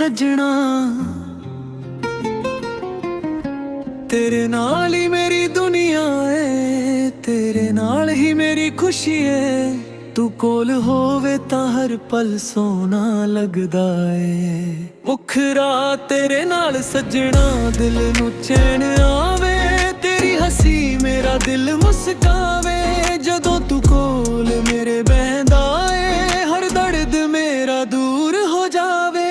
सजना तेरे नाल ही मेरी दुनिया है, तेरे नाल ही मेरी खुशी है। तू कोल होवे तां हर पल सोना लगदा है। मुखरा तेरे नाल सजना दिल नू चैन आवे, तेरी हसी मेरा दिल मुस्कावे। जदों तू कोल मेरे बहंदा है, हर दर्द मेरा दूर हो जावे।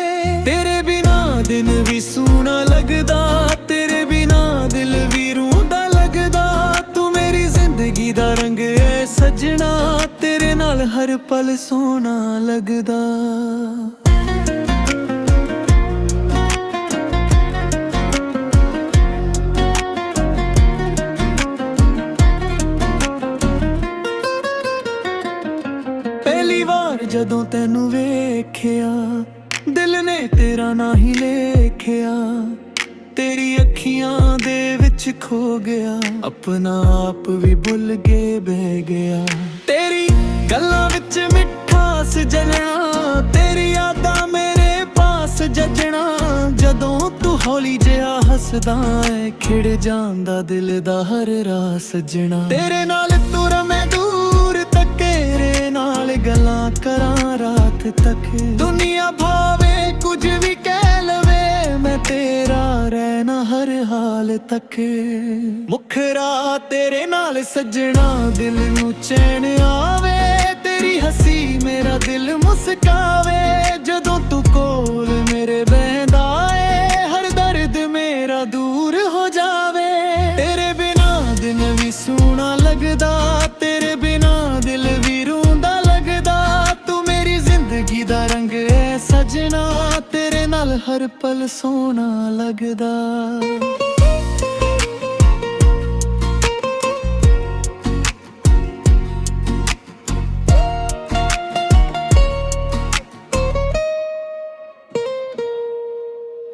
तेरे बिना दिन भी सूना लगदा, तेरे बिना दिल भी रूंदा लगदा। तू मेरी जिंदगी दा रंग है सजना, तेरे नाल हर पल सोना लगदा। पहली बार जदों तैनू वेखिया, दिल ने तेरा ना ही लेखिया। तेरी अखियां दे विच खो गया, अपना आप भी भुल के बह गया। तेरी गल्लां विच मिठास जलना, तेरी यादां मेरे पास जजना। जदों तू हौली जिहा हसदा है, खिड़ जांदा दिल दा हर राह सजना। तेरे नाल तुर मैं दूर तक, तेरे नाल गल्लां करां रात तक। दुनिया भावे कुछ भी कह लवे, मैं तेरा रहना हर हाल तक। मुखरा तेरे नाल सजना दिल नू चैन आवे, तेरी हसी मेरा दिल मुस्कावे। जदों तू कोल मेरे बहंदा है, हर दर्द मेरा दूर हो जावे। तेरे बिना दिन भी सूना लगदा, तेरे बिना दिल भी रूंदा लगदा। तू मेरी जिंदगी दा रंग है सजना, तेरे नाल हर पल सोना लगदा।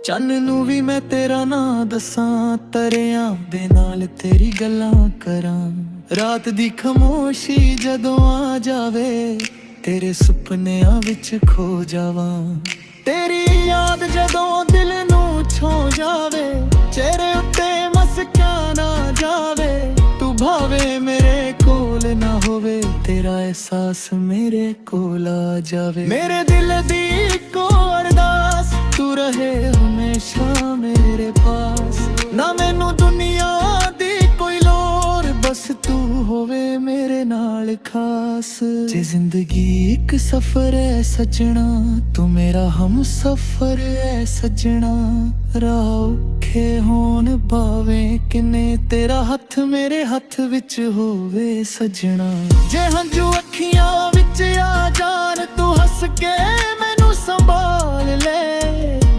चन्न नू भी मैं तेरा ना दसां, तरियां दे नाल तेरी गल्लां करां। रात दी खामोशी जदों आ जावे, तेरे सुपनियां विच खो जावां। तेरी याद जदों दिल नू छो जावे, चेहरे उत्ते मुस्कान आ जावे। तू भावे मेरे कोल ना होवे, तेरा एहसास मेरे कोल आ जावे। मेरे दिल दी इक्को अरदास, तू रहे हमेशा मेरे पास। ना मैनू दुनिया दी कोई लोड़, बस तू होवे मेरे नाल खास। जे जिंदगी एक सफर है सजना, तू मेरा हम सफर है सजना। राह औखे होन भावे किन्ने, तेरा हथ मेरे हथ विच होवे सजना। जे हंजू अखियां विच आ जान, तू हस के मैनू संभाल ले।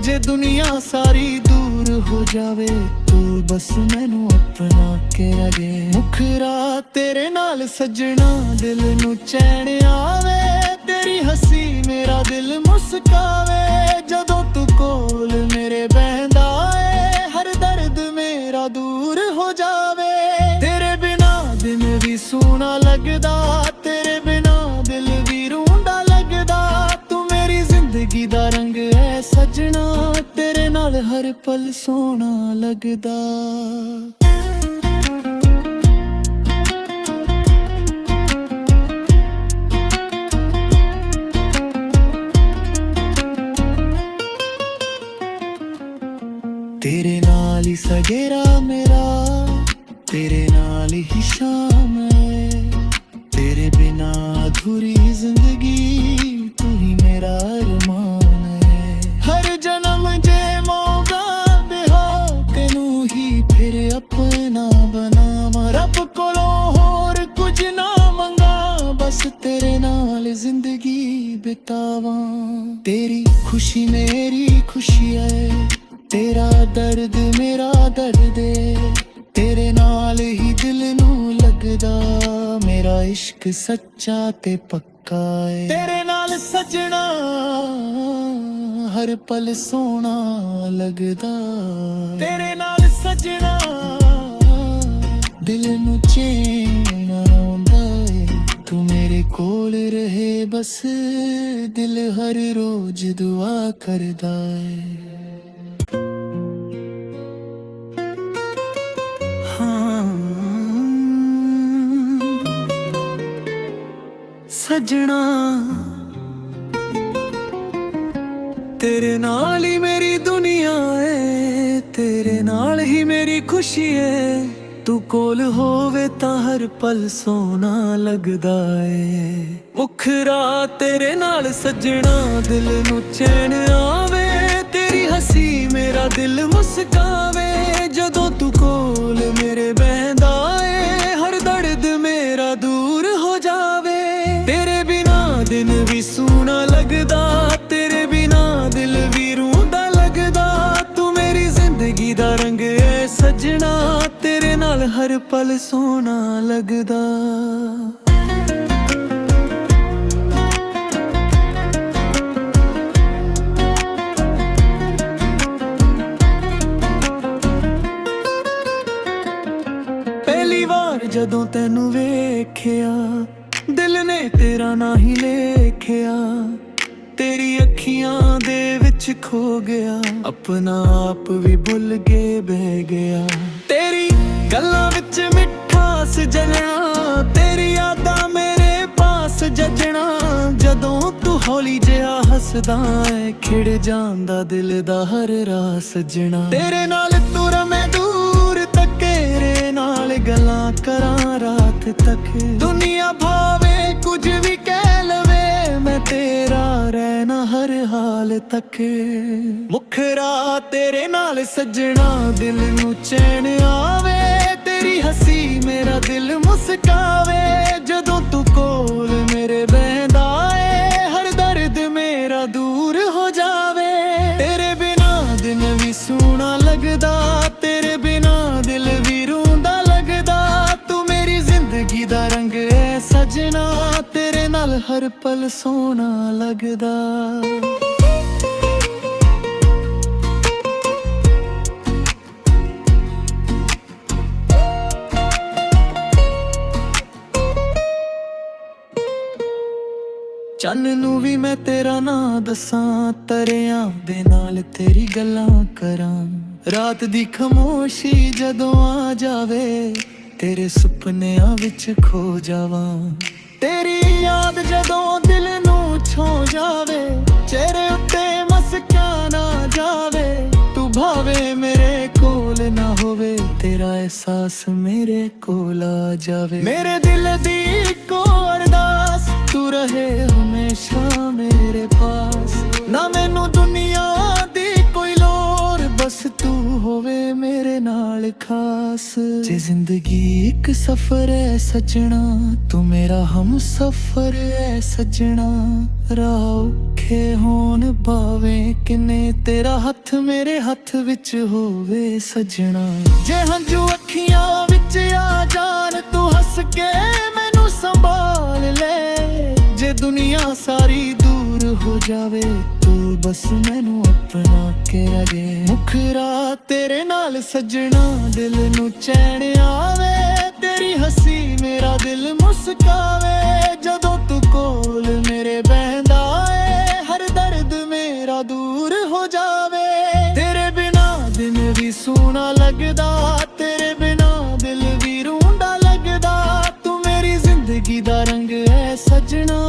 जे दुनिया सारी दूर हो जावे, तू बस मैनू अपना के रहे। मुखरा तेरे नाल सजना दिल नू चैन आवे, तेरी हसी मेरा दिल मुस्कावे। जदों तू कोल मेरे बहंदा है, हर दर्द मेरा दूर हो जावे। तेरे बिना दिन भी सूना लगदा, तेरे बिना दिल भी रूंदा लगदा। तू मेरी जिंदगी दा रंग है सजना, तेरे नाल हर पल सोना लगदा। तेरे नाल ही सवेरा मेरा, तेरे नाल ही शाम है। तेरे बिना अधूरी जिंदगी, तू ही मेरा अरमान है। हर जन्म जे मौका देहा, तेनू ही फिर अपना बनावा। रब कोलों होर कुछ ना मंगा, बस तेरे नाल जिंदगी बितावा। तेरी खुशी मेरी खुशी है, तेरा दर्द मेरा दर्द है। तेरे नाल ही दिल नू लगदा, मेरा इश्क सच्चा ते पक्का है। तेरे नाल सजना हर पल सोना लगदा, तेरे नाल सजना दिल नू चैन आउंदा है। तू मेरे कोल रहे बस दिल हर रोज दुआ करदा है। हाँ सजना तेरे नाल ही मेरी दुनिया है, तेरे नाल ही मेरी खुशी है। तू कोल होवे तां हर पल सोना लगदा है। मुखरा तेरे नाल सजना दिल नू चैन आवे, तेरी हसी मेरा दिल मुस्कावे। जदों तू कोल मेरे बहंदा है, हर दर्द मेरा दूर हो जावे। तेरे बिना दिन भी सूना लगदा, तेरे बिना दिल भी रूंदा लगदा। तू मेरी जिंदगी दा रंग है सजना, तेरे नाल हर पल सोना लगदा। पहली बार जदों तैनू वेखिया, दिल ने तेरा ना ही लेखिया। तेरी अखियां दे विच खो गया, अपना आप भी भुल के बह गया। तेरी गल्लां विच मिठास जलिया, तेरी यादां मेरे पास जजना। जदों तू हौली जिहा हसदा है, खिड़ जांदा दिल दा हर राह सजना। तेरे नाल तुर मैं दूर तकेरे नाल गल्लां करां रात तक। दुनिया भावे कुछ भी कह लवे, मैं तेरा रहना हर हाल तक। मुखरा तेरे नाल सजना दिल नू चैन आवे, तेरी हसी मेरा दिल मुस्कावे। जदों तू कोल मेरे बहंदा है, हर दर्द मेरा दूर हो जावे। तेरे बिना दिन भी सूना लगदा, तेरे बिना दिल भी रूंदा लगदा। तू मेरी जिंदगी दा रंग है सजना, तेरे नाल हर पल सोना लगदा। चन्न नू भी मैं तेरा ना दसां, तरियां दे नाल तेरी गल्लां करां। रात दी खामोशी जदों आ जावे, तेरे सुपनियां विच खो जावां। तेरी याद जदों दिल नू छो जावे, चेहरे उत्ते मस्किया ना जावे। तू भावे मेरे कोल ना होवे, तेरा एहसास मेरे कोल आ जावे। मेरे दिल दी इक्को अरदास, तू रहे हमेशा मेरे पास। ना मैनू दुनिया दी कोई लोड़, बस तू होवे मेरे नाल खास। जे जिंदगी एक सफर है सजना, तू मेरा हम सफर है सजना। राह औखे होन पावे किने, तेरा हथ मेरे हथ विच होवे सजना। जे हंजू अखियां विच आ जान, तू हस के मैनू संभाल ले। जे दुनिया सारी दूर हो जावे, तू बस मैनू अपना के रहे। मुखरा तेरे नाल सजना दिल नू चैन आवे, तेरी हसी मेरा दिल मुस्कावे। जदों तू कोल मेरे बहंदा है, हर दर्द मेरा दूर हो जावे। तेरे बिना दिन भी सूना लगदा, तेरे बिना दिल भी रूंदा लगदा। तू मेरी जिंदगी दा रंग है सजना,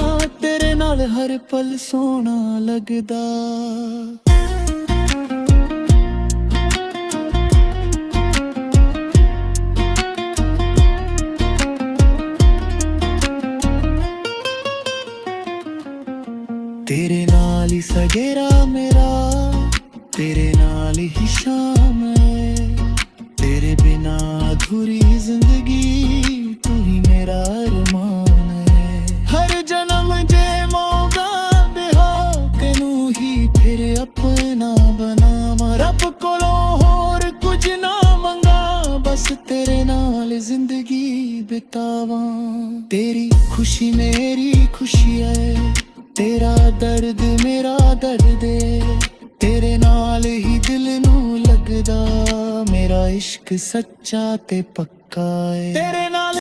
तेरे नाल हर पल सोना लगदा। तेरे नाल ही सवेरा मेरा, तेरे नाल ही शाम है। तेरे बिना अधूरी जिंदगी, तू ही मेरा अरमान है। हर जन्म जे मौका बेहा कनू ही फिर अपना बनावा। रब कोलों होर कुछ ना मंगा, बस तेरे नाल जिंदगी बितावा। तेरी खुशी मेरी खुशी है, तेरा दर्द मेरा दर्द है। तेरे नाल ही दिल नू लगदा, मेरा इश्क सच्चा ते पक्का है। तेरे नाल